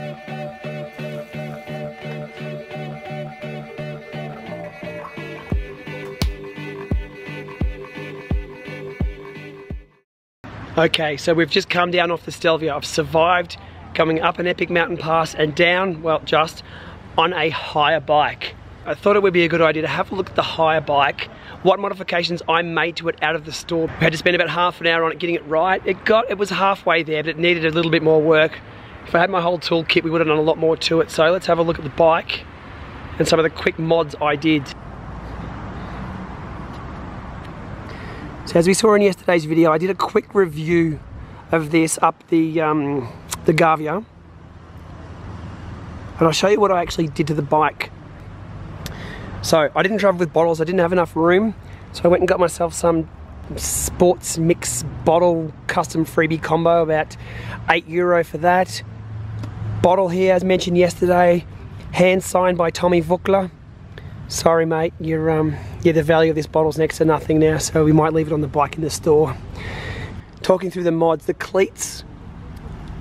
Okay, so we've just come down off the Stelvio. I've survived coming up an epic mountain pass and down, well, just on a higher bike. I thought it would be a good idea to have a look at the higher bike, what modifications I made to it out of the store. We had to spend about half an hour on it getting it right. It was halfway there, but it needed a little bit more work. If I had my whole toolkit, we would have done a lot more to it. So let's have a look at the bike and some of the quick mods I did. So as we saw in yesterday's video, I did a quick review of this up the Gavia. And I'll show you what I actually did to the bike. So I didn't travel with bottles, I didn't have enough room. So I went and got myself some sports mix bottle custom freebie combo, about €8 for that. Bottle here, as mentioned yesterday, hand signed by Tommy Vukla. Sorry mate, the value of this bottle's next to nothing now, so we might leave it on the bike in the store. Talking through the mods, the cleats,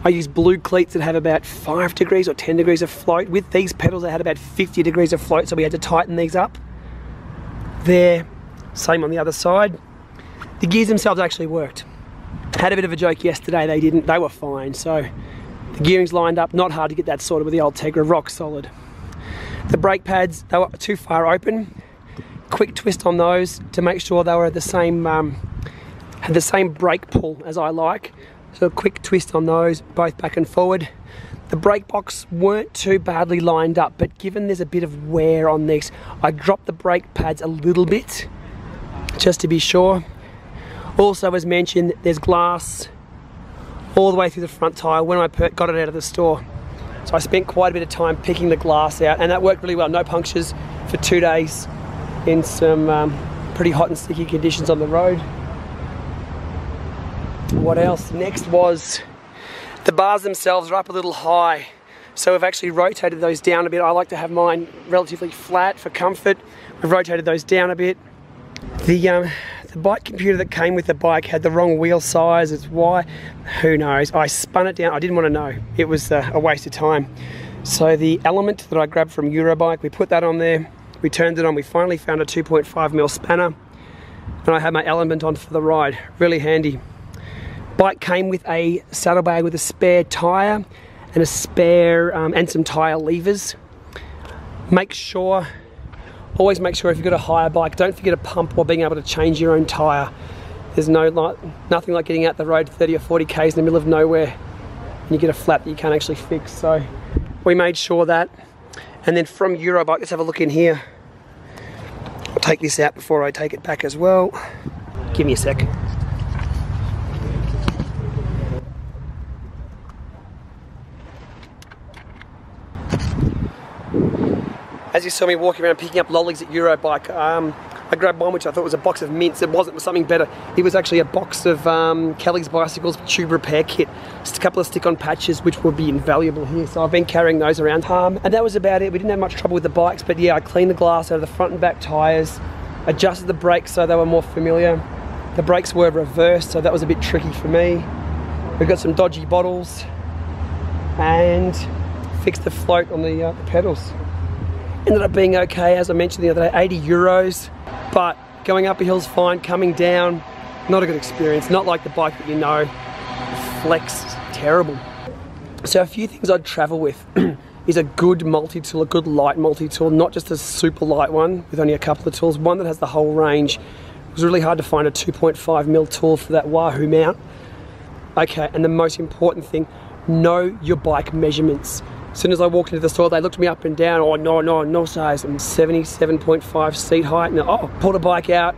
I use blue cleats that have about 5 degrees or 10 degrees of float. With these pedals they had about 50 degrees of float, so we had to tighten these up. There, same on the other side. The gears themselves actually worked. Had a bit of a joke yesterday, they didn't, they were fine. So the gearing's lined up, not hard to get that sorted with the old Tegra, rock solid. The brake pads, they were too far open. Quick twist on those to make sure they were the same, had the same brake pull as I like. So a quick twist on those, both back and forward. The brake box weren't too badly lined up, but given there's a bit of wear on these, I dropped the brake pads a little bit, just to be sure. Also, as mentioned, there's glass all the way through the front tyre when I got it out of the store. So I spent quite a bit of time picking the glass out, and that worked really well. No punctures for 2 days in some pretty hot and sticky conditions on the road. What else? Next was the bars themselves are up a little high. So we've actually rotated those down a bit. I like to have mine relatively flat for comfort. We've rotated those down a bit. The bike computer that came with the bike had the wrong wheel size. It's why, who knows. I spun it down, I didn't want to know. It was a waste of time. So the element that I grabbed from Eurobike, we put that on there, we turned it on, we finally found a 2.5mm spanner, and I had my element on for the ride. Really handy. Bike came with a saddlebag with a spare tyre and a spare and some tyre levers. Always make sure if you've got a hire bike, don't forget a pump or being able to change your own tyre. There's nothing like getting out the road 30 or 40 k's in the middle of nowhere and you get a flat that you can't actually fix. So we made sure that. And then from Eurobike, let's have a look in here. I'll take this out before I take it back as well. Give me a sec. As you saw me walking around picking up lollies at Eurobike, I grabbed one which I thought was a box of mints. It wasn't, it was something better. It was actually a box of Kelly's Bicycles tube repair kit. Just a couple of stick-on patches which would be invaluable here. So I've been carrying those around. And that was about it. We didn't have much trouble with the bikes, but yeah, I cleaned the glass out of the front and back tyres, adjusted the brakes so they were more familiar. The brakes were reversed, so that was a bit tricky for me. We got some dodgy bottles and fixed the float on the pedals. Ended up being okay, as I mentioned the other day, €80, but going up a hill's fine, coming down, not a good experience. Not like the bike that you know, the Flex, terrible. So a few things I'd travel with is a good multi-tool, a good light multi-tool, not just a super light one with only a couple of tools, one that has the whole range. It was really hard to find a 2.5mm tool for that Wahoo mount. Okay, and the most important thing, know your bike measurements. As soon as I walked into the store, they looked me up and down. Oh, no size. I'm 77.5 seat height. And oh, pulled a bike out.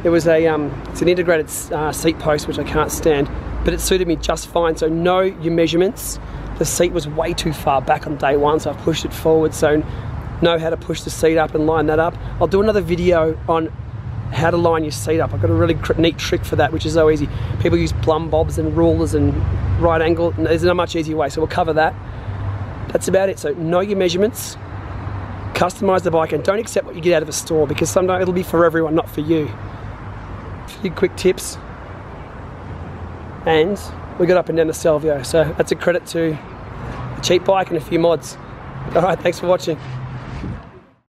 It was it's an integrated seat post, which I can't stand, but it suited me just fine. So know your measurements. The seat was way too far back on day one, so I pushed it forward. So know how to push the seat up and line that up. I'll do another video on how to line your seat up. I've got a really neat trick for that, which is so easy. People use plumb bobs and rulers and right angle. There's a much easier way, so we'll cover that. That's about it. So know your measurements, customize the bike, and don't accept what you get out of a store, because sometimes it'll be for everyone, not for you. A few quick tips, and we got up and down the Stelvio, so that's a credit to a cheap bike and a few mods. Alright, thanks for watching.